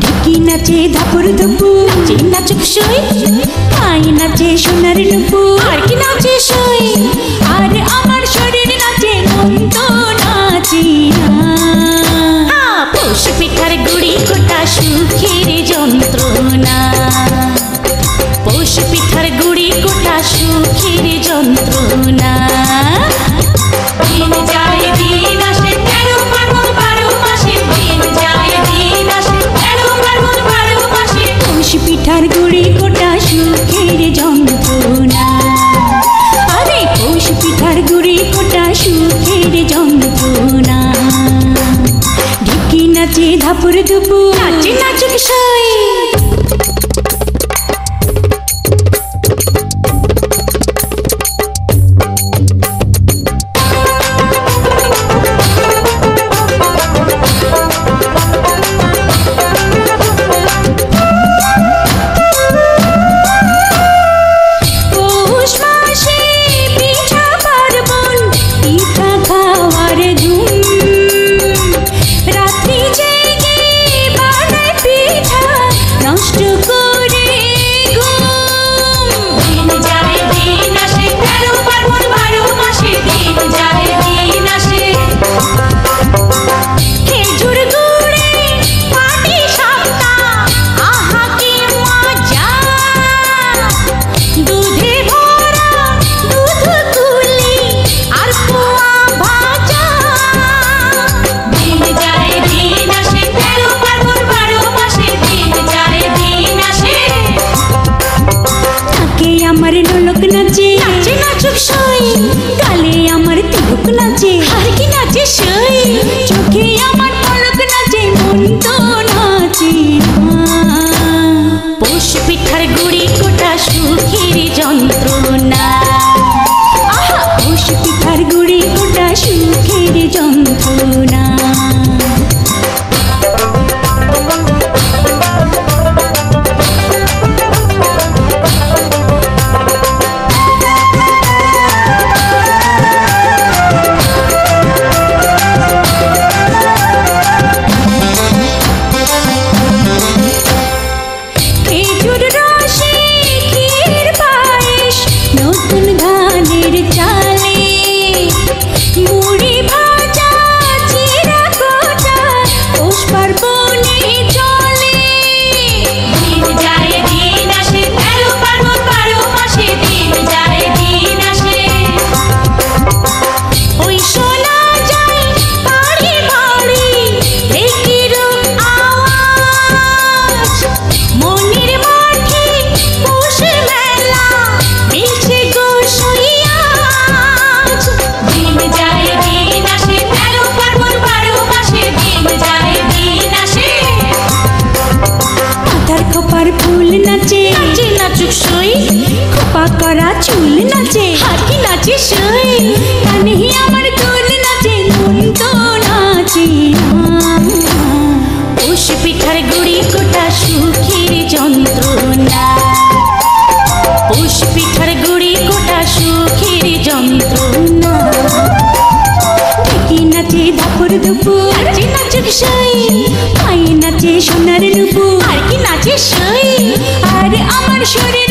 ঢেকি নাচে ধাপুর ধুপু, নাচে নাচুক সই, পায়ে নাচে সোনার নুপু, আর কি নাচে সই, আর আমার শরীর নাচে মন তো নাচি না। পৌষ পিঠার গুড়ি কোটা সুখের যন্ত্রণা, পৌষ পিঠার গুড়ি কোটা সুখের যন্ত্রণা। দিন যায় দিন আসে 13 ফাল্গুন 12 মাসে, দিন যায় দিন আসে 13 ফাল্গুন 12 মাসে, পৌষ পিঠার গুড়ি কোটা সুখের যন্ত্রণা। আরে পৌষ পিঠার গুড়ি কোটা সুখের যন্ত্রণা। ঢেকি নাচে ধাপুর ধুপু, নাচে নাচুক সই। আমার ঢোলক নাচে, নাচে নাচুক সই, গালে আমার তিলক নাচে, আর কি নাচে সই, চোখে আমার পলক নাচে মন তো নাচে না। পৌষ পিঠার গুড়ি কোটা সুখের যন্ত্রণা, আহা পৌষ পিঠার গুড়ি কোটা সুখের যন্ত্রণা। ফুল নাচে, নাচে নাচুক সই, খোপা করা চুল নাচে, আর কি নাচে সই, কানে আমার দোল নাচে মন তো নাচে না। পৌষ পিঠার গুড়ি কোটা সুখের যন্ত্রণা, পৌষ পিঠার গুড়ি কোটা সুখের যন্ত্রণা। ঢেকি নাচে ধাপুর ধুপু, নাচে নাচুক সই, পায়ে নাচে সোনার নুপু, আর কি নাচে সই, আর আমার শরীর